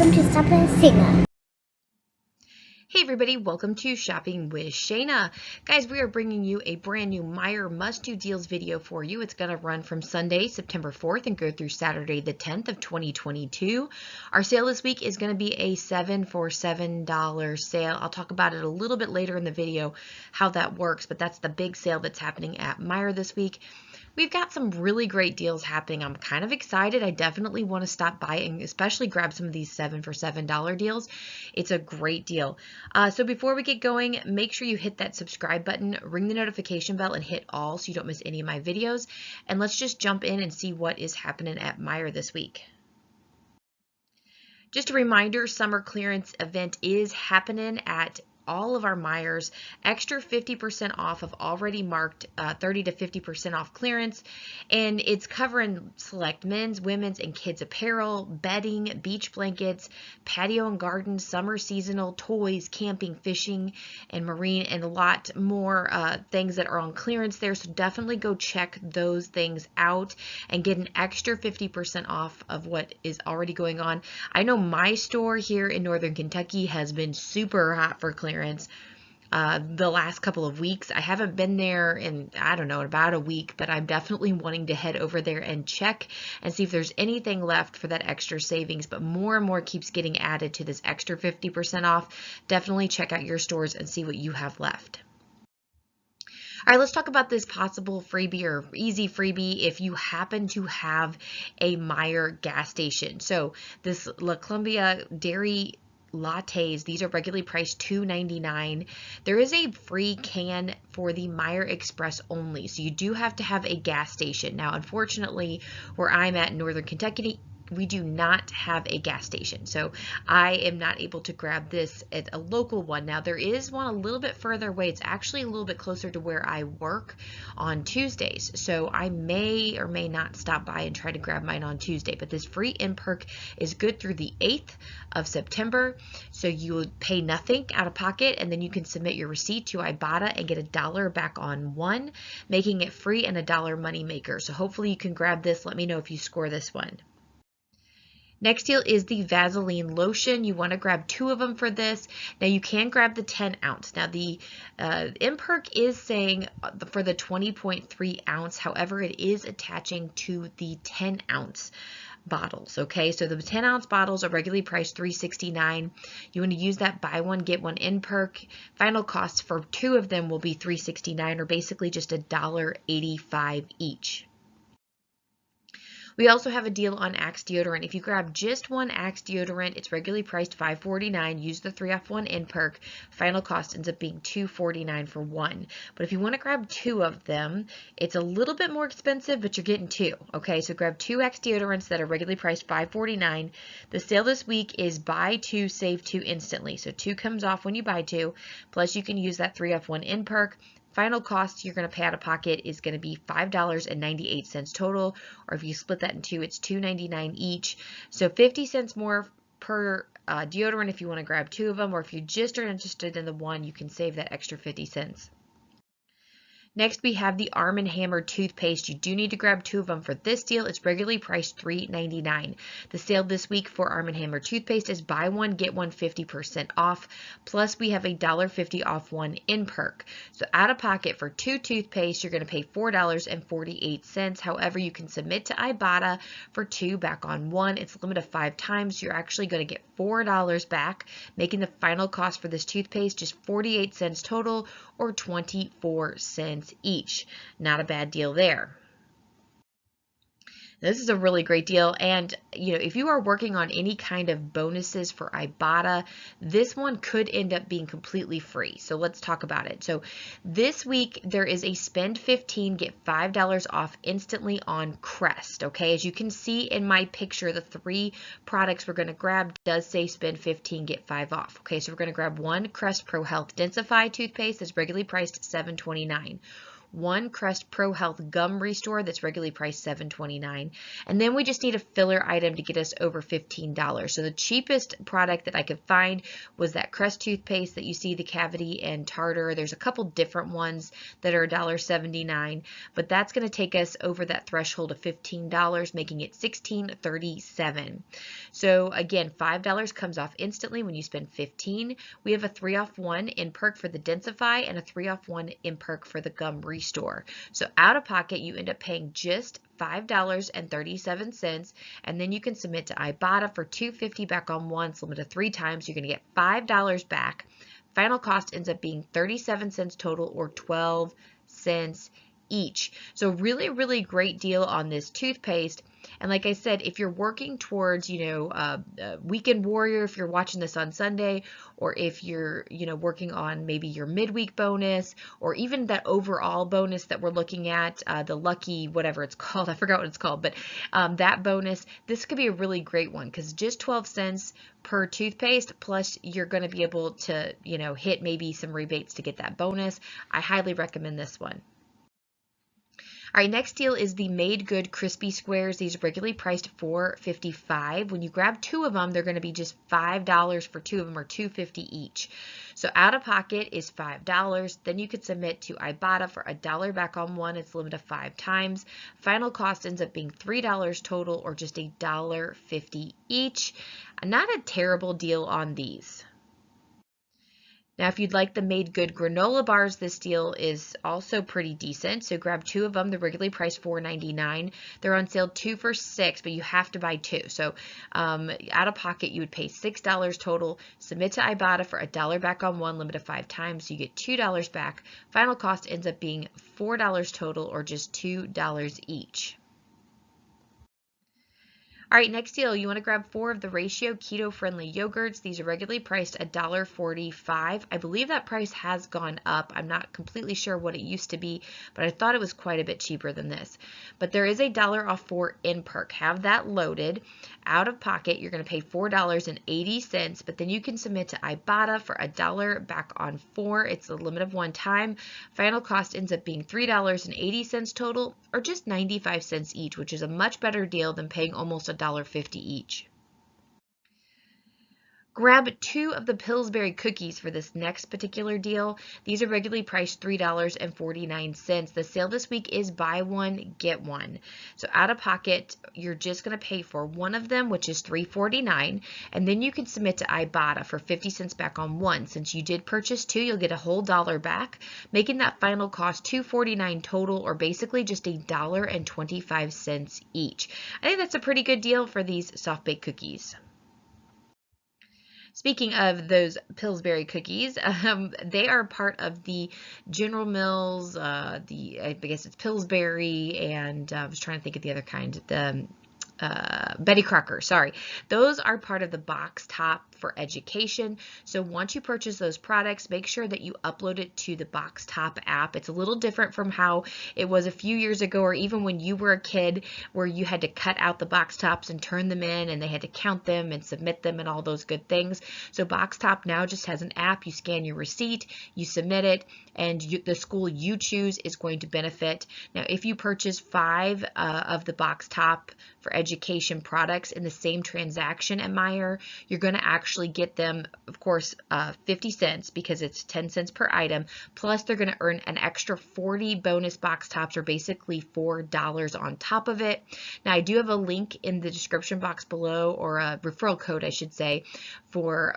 welcome to Supper Shana. Hey everybody, welcome to Shopping with Shana. Guys, we are bringing you a brand new Meijer must-do deals video for you. It's going to run from Sunday, September 4th and go through Saturday the 10th of 2022. Our sale this week is going to be a 7 for $7 sale. I'll talk about it a little bit later in the video, how that works, but that's the big sale that's happening at Meijer this week. We've got some really great deals happening. I'm kind of excited. I definitely want to stop by and especially grab some of these 7 for $7 deals. It's a great deal. So before we get going, make sure you hit that subscribe button, ring the notification bell, and hit all so you don't miss any of my videos. And let's just jump in and see what is happening at Meijer this week. Just a reminder, summer clearance event is happening at all of our Meijers, extra 50% off of already marked 30 to 50% off clearance, and it's covering select men's, women's, and kids apparel, bedding, beach blankets, patio and garden, summer seasonal, toys, camping, fishing, and marine, and a lot more things that are on clearance there, so definitely go check those things out and get an extra 50% off of what is already going on. I know my store here in Northern Kentucky has been super hot for clearance the last couple of weeks. I haven't been there in, I don't know, about a week, but I'm definitely wanting to head over there and check and see if there's anything left for that extra savings, but more and more keeps getting added to this extra 50% off. Definitely check out your stores and see what you have left. All right, let's talk about this possible freebie or easy freebie if you happen to have a Meijer gas station. So this La Columbia Dairy lattes, these are regularly priced $2.99. There is a free can for the Meijer Express only, so you do have to have a gas station. Now, unfortunately, where I'm at in Northern Kentucky, we do not have a gas station, so I am not able to grab this at a local one. Now, there is one a little bit further away. It's actually a little bit closer to where I work on Tuesdays, so I may or may not stop by and try to grab mine on Tuesday. But this free in-perk is good through the 8th of September, so you would pay nothing out of pocket, and then you can submit your receipt to Ibotta and get $1 back on one, making it free and $1 money maker. So hopefully you can grab this. Let me know if you score this one. Next deal is the Vaseline lotion. You want to grab 2 of them for this. Now you can grab the 10 ounce. Now the in-perk is saying for the 20.3 ounce. However, it is attaching to the 10 ounce bottles. Okay, so the 10 ounce bottles are regularly priced $3.69. You want to use that buy one get one in-perk. Final cost for 2 of them will be $3.69, or basically just $1.85 each. We also have a deal on Axe deodorant. If you grab just one Axe deodorant, it's regularly priced $5.49. Use the 3 off 1 in-perk. Final cost ends up being $2.49 for one. But if you want to grab 2 of them, it's a little bit more expensive, but you're getting 2. Okay, so grab 2 Axe deodorants that are regularly priced $5.49. The sale this week is buy 2, save 2 instantly. So 2 comes off when you buy 2, plus you can use that 3 off 1 in-perk. Final cost you're going to pay out of pocket is going to be $5.98 total, or if you split that in 2, it's $2.99 each. So 50 cents more per deodorant if you want to grab 2 of them, or if you just are interested in the one, you can save that extra 50 cents. Next, we have the Arm & Hammer toothpaste. You do need to grab 2 of them for this deal. It's regularly priced $3.99. The sale this week for Arm & Hammer toothpaste is buy one, get one 50% off. Plus, we have a $1.50 off one in-perk. So out of pocket for 2 toothpaste, you're going to pay $4.48. However, you can submit to Ibotta for 2 back on 1. It's a limit of 5 times. You're actually going to get $4 back, making the final cost for this toothpaste just 48 cents total, or 24 cents each. Not a bad deal there. This is a really great deal, and if you are working on any kind of bonuses for Ibotta, this one could end up being completely free. So let's talk about it. So this week there is a spend 15 get $5 off instantly on Crest. Okay, as you can see in my picture, the 3 products we're going to grab does say spend 15 get 5 off. Okay, so we're going to grab one Crest Pro Health Densify toothpaste that's regularly priced $7.29. one Crest Pro Health Gum Restore that's regularly priced $7.29, and then we just need a filler item to get us over $15. So the cheapest product that I could find was that Crest toothpaste that you see, the cavity and tartar. There's a couple different ones that are $1.79, but that's going to take us over that threshold of $15, making it $16.37. So again, $5 comes off instantly when you spend $15. We have a 3-off-1 in perk for the Densify and a 3-off-1 in perk for the Gum Restore. So out of pocket, you end up paying just $5.37, and then you can submit to Ibotta for $2.50 back on once, limited 3 times. You're going to get $5 back. Final cost ends up being 37 cents total, or 12 cents each. So really, really great deal on this toothpaste. And like I said, if you're working towards, weekend warrior, if you're watching this on Sunday, or if you're, working on maybe your midweek bonus, or even that overall bonus that we're looking at, the lucky, whatever it's called, I forgot what it's called, but that bonus, this could be a really great one, because just 12 cents per toothpaste, plus you're going to be able to, hit maybe some rebates to get that bonus. I highly recommend this one. All right, next deal is the Made Good Crispy Squares. These are regularly priced $4.55. When you grab 2 of them, they're going to be just $5 for 2 of them, or $2.50 each. So out of pocket is $5. Then you could submit to Ibotta for $1 back on one. It's limited to 5 times. Final cost ends up being $3 total, or just $1.50 each. Not a terrible deal on these. Now, if you'd like the Made Good granola bars, this deal is also pretty decent. So grab 2 of them. They're regularly priced $4.99. They're on sale 2 for $6, but you have to buy 2. So out of pocket, you would pay $6 total. Submit to Ibotta for $1 back on one, limited to 5 times. So you get $2 back. Final cost ends up being $4 total, or just $2 each. All right, next deal, you want to grab 4 of the Ratio keto-friendly yogurts. These are regularly priced $1.45. I believe that price has gone up. I'm not completely sure what it used to be, but I thought it was quite a bit cheaper than this. But there is a $1 off 4 in perk. Have that loaded. Out of pocket, you're going to pay $4.80, but then you can submit to Ibotta for $1 back on 4. It's a limit of 1 time. Final cost ends up being $3.80 total, or just 95 cents each, which is a much better deal than paying almost $1.50 each. Grab 2 of the Pillsbury cookies for this next particular deal. These are regularly priced $3.49. The sale this week is buy one, get one. So out of pocket, you're just going to pay for 1 of them, which is $3.49, and then you can submit to Ibotta for 50 cents back on 1. Since you did purchase 2, you'll get a whole $1 back, making that final cost $2.49 total, or basically just $1.25 each. I think that's a pretty good deal for these soft-baked cookies. Speaking of those Pillsbury cookies, they are part of the General Mills, I guess it's Pillsbury, and I was trying to think of the other kind, the Betty Crocker, sorry. Those are part of the box top for education. So once you purchase those products, make sure that you upload it to the box top app. It's a little different from how it was a few years ago, or even when you were a kid, where you had to cut out the box tops and turn them in, and they had to count them and submit them and all those good things. So box top now just has an app. You scan your receipt, you submit it, and the school you choose is going to benefit. Now, if you purchase 5 of the box top for education products in the same transaction at Meijer, you're going to actually get them, of course, 50 cents, because it's 10 cents per item, plus they're going to earn an extra 40 bonus box tops, or basically $4 on top of it. Now, I do have a link in the description box below, or a referral code, I should say, for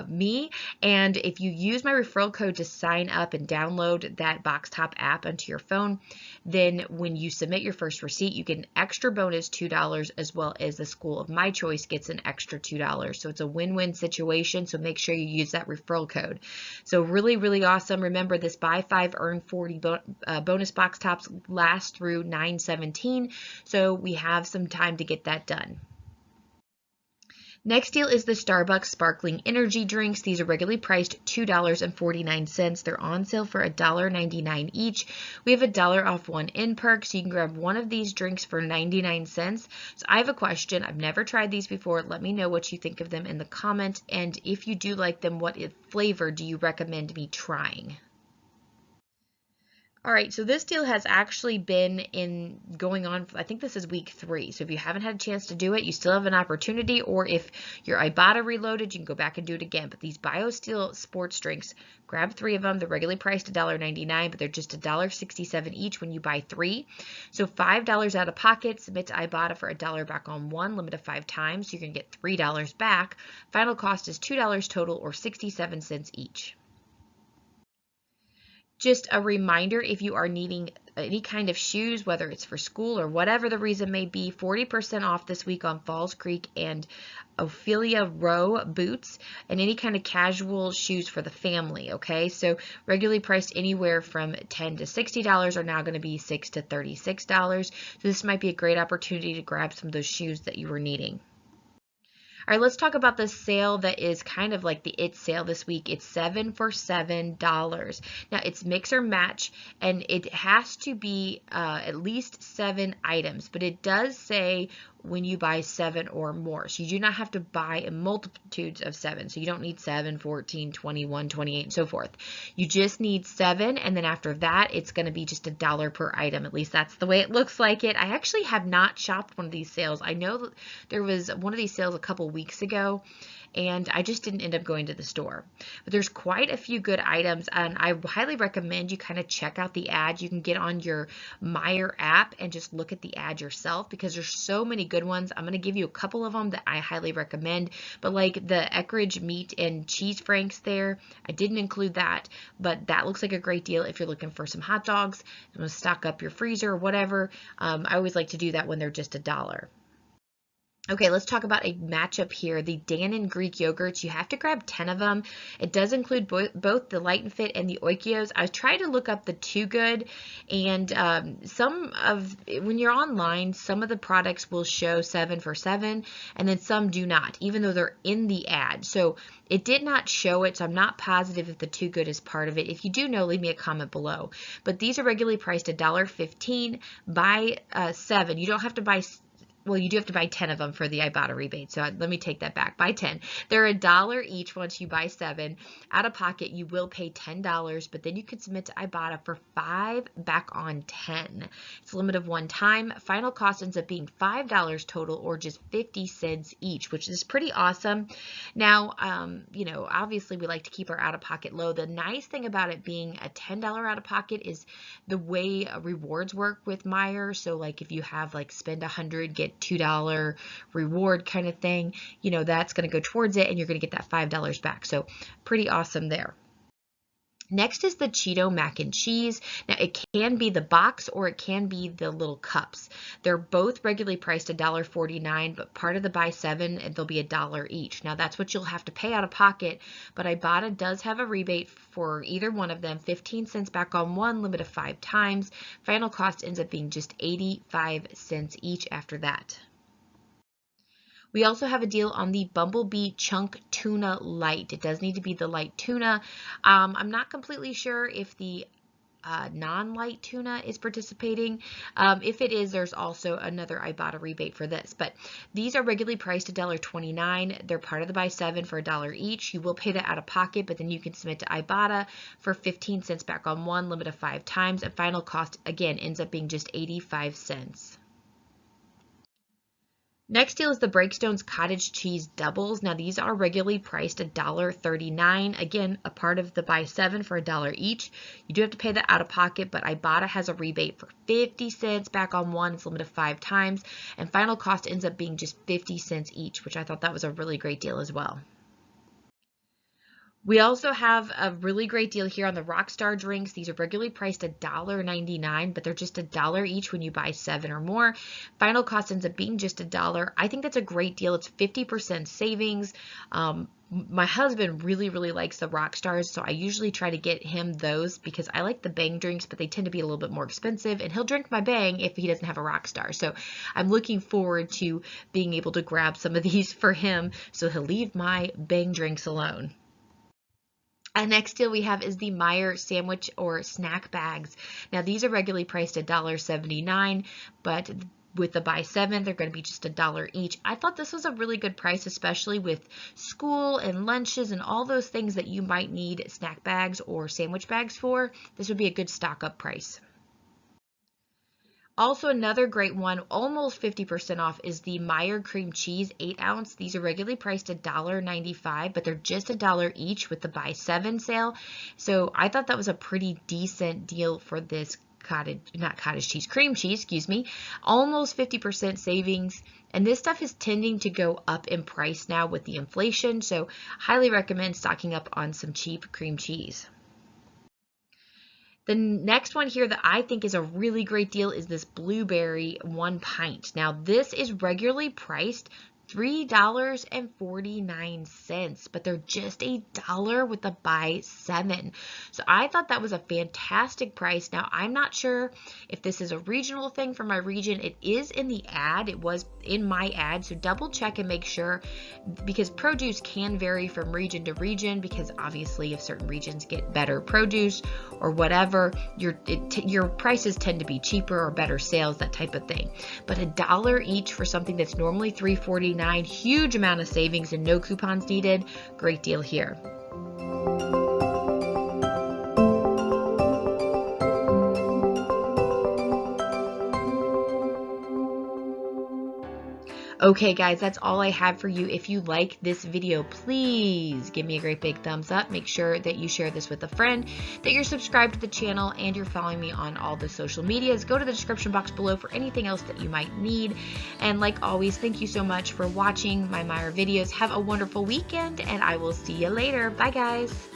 me, and if you use my referral code to sign up and download that box top app onto your phone, then when you submit your first receipt, you get an extra bonus $2, as well as the school of my choice gets an extra $2. So it's a win-win situation, so make sure you use that referral code. So really, really awesome. Remember, this buy 5, earn 40 bonus box tops last through 9/17, so we have some time to get that done. Next deal is the Starbucks Sparkling Energy Drinks. These are regularly priced $2.49. They're on sale for $1.99 each. We have $1 off 1 in perk, so you can grab 1 of these drinks for 99 cents. So I have a question. I've never tried these before. Let me know what you think of them in the comment, and if you do like them, what flavor do you recommend me trying? All right, so this deal has actually been going on, I think this is week 3. So if you haven't had a chance to do it, you still have an opportunity, or if your Ibotta reloaded, you can go back and do it again. But these biosteel sports drinks, grab 3 of them. They're regularly priced $1.99, but they're just $1.67 each when you buy 3. So $5 out of pocket, submit to Ibotta for $1 back on 1, limit of 5 times. So you're going to get $3 back. Final cost is $2 total, or 67 cents each. Just a reminder, if you are needing any kind of shoes, whether it's for school or whatever the reason may be, 40% off this week on Falls Creek and Ophelia Row boots, and any kind of casual shoes for the family, okay? So regularly priced anywhere from $10 to $60 are now going to be $6 to $36. So this might be a great opportunity to grab some of those shoes that you were needing. All right, let's talk about the sale that is kind of like the it sale this week. It's 7 for $7. Now, it's mix or match, and it has to be at least 7 items, but it does say when you buy 7 or more. So you do not have to buy in multitudes of 7. So you don't need 7, 14, 21, 28, and so forth. You just need 7, and then after that, it's going to be just $1 per item. At least that's the way it looks like it. I actually have not shopped one of these sales. I know that there was one of these sales a couple weeks ago, and I just didn't end up going to the store. But there's quite a few good items, and I highly recommend you kind of check out the ads. You can get on your Meijer app and just look at the ad yourself, because there's so many good ones. I'm going to give you a couple of them that I highly recommend, but like the Eckrich meat and cheese franks there, I didn't include that, but that looks like a great deal if you're looking for some hot dogs, you want to stock up your freezer or whatever. I always like to do that when they're just $1. Okay, let's talk about a matchup here. The Dannon Greek yogurts, you have to grab 10 of them. It does include both the Light and Fit and the Oikios. I tried to look up the Too Good, and when you're online, some of the products will show 7 for $7, and then some do not, even though they're in the ad. So it did not show it, so I'm not positive if the Too Good is part of it. If you do know, leave me a comment below. But these are regularly priced $1.15. Buy 7. You don't have to buy. Well, you do have to buy 10 of them for the Ibotta rebate, so let me take that back. Buy 10. They're $1 each once you buy 7. Out of pocket, you will pay $10, but then you can submit to Ibotta for 5 back on 10. It's a limit of 1 time. Final cost ends up being $5 total, or just 50 cents each, which is pretty awesome. Now, obviously we like to keep our out-of-pocket low. The nice thing about it being a $10 out-of-pocket is the way rewards work with Meijer. So like if you have like spend 100, get $2 reward kind of thing, that's going to go towards it, and you're going to get that $5 back. So pretty awesome there. Next is the Cheeto mac and cheese. Now it can be the box or it can be the little cups. They're both regularly priced $1.49, but part of the buy 7, they'll be $1 each. Now that's what you'll have to pay out of pocket, but Ibotta does have a rebate for either one of them, 15 cents back on 1, limit of 5 times. Final cost ends up being just 85 cents each after that. We also have a deal on the Bumble Bee Chunk Tuna Light. It does need to be the light tuna. I'm not completely sure if the non-light tuna is participating. If it is, there's also another Ibotta rebate for this. But these are regularly priced $1.29. They're part of the buy 7 for $1 each. You will pay that out of pocket, but then you can submit to Ibotta for 15 cents back on 1, limit of 5 times. And final cost, again, ends up being just 85 cents. Next deal is the Breakstones cottage cheese doubles. Now these are regularly priced $1.39. Again, a part of the buy 7 for $1 each. You do have to pay that out of pocket, but Ibotta has a rebate for 50 cents back on 1. It's a limit of 5 times, and final cost ends up being just 50 cents each, which I thought that was a really great deal as well. We also have a really great deal here on the Rockstar Drinks. These are regularly priced $1.99, but they're just $1 each when you buy 7 or more. Final cost ends up being just $1. I think that's a great deal. It's 50% savings. My husband really, really likes the Rockstars, so I usually try to get him those because I like the Bang drinks, but they tend to be a little bit more expensive, and he'll drink my Bang if he doesn't have a Rockstar. So I'm looking forward to being able to grab some of these for him so he'll leave my Bang drinks alone. And next deal we have is the Meijer sandwich or snack bags. Now these are regularly priced $1.79, but with the buy 7, they're going to be just $1 each. I thought this was a really good price, especially with school and lunches and all those things that you might need snack bags or sandwich bags for. This would be a good stock up price. Also, another great one, almost 50% off, is the Meijer cream cheese 8 ounce. These are regularly priced $1.95, but they're just $1 each with the buy 7 sale. So I thought that was a pretty decent deal for this cream cheese, excuse me. Almost 50% savings. And this stuff is tending to go up in price now with the inflation. So highly recommend stocking up on some cheap cream cheese. The next one here that I think is a really great deal is this blueberry 1 pint. Now this is regularly priced $3.49, but they're just $1 with the buy 7. So I thought that was a fantastic price. Now I'm not sure if this is a regional thing for my region. It is in the ad. It was in my ad, so double check and make sure, because produce can vary from region to region, because obviously if certain regions get better produce or whatever, your prices tend to be cheaper or better sales, that type of thing. But $1 each for something that's normally $3.49, huge amount of savings and no coupons needed. Great deal here. Okay guys, that's all I have for you. If you like this video, please give me a great big thumbs up. Make sure that you share this with a friend, that you're subscribed to the channel, and you're following me on all the social medias. Go to the description box below for anything else that you might need. And like always, thank you so much for watching my Meijer videos. Have a wonderful weekend, and I will see you later. Bye guys.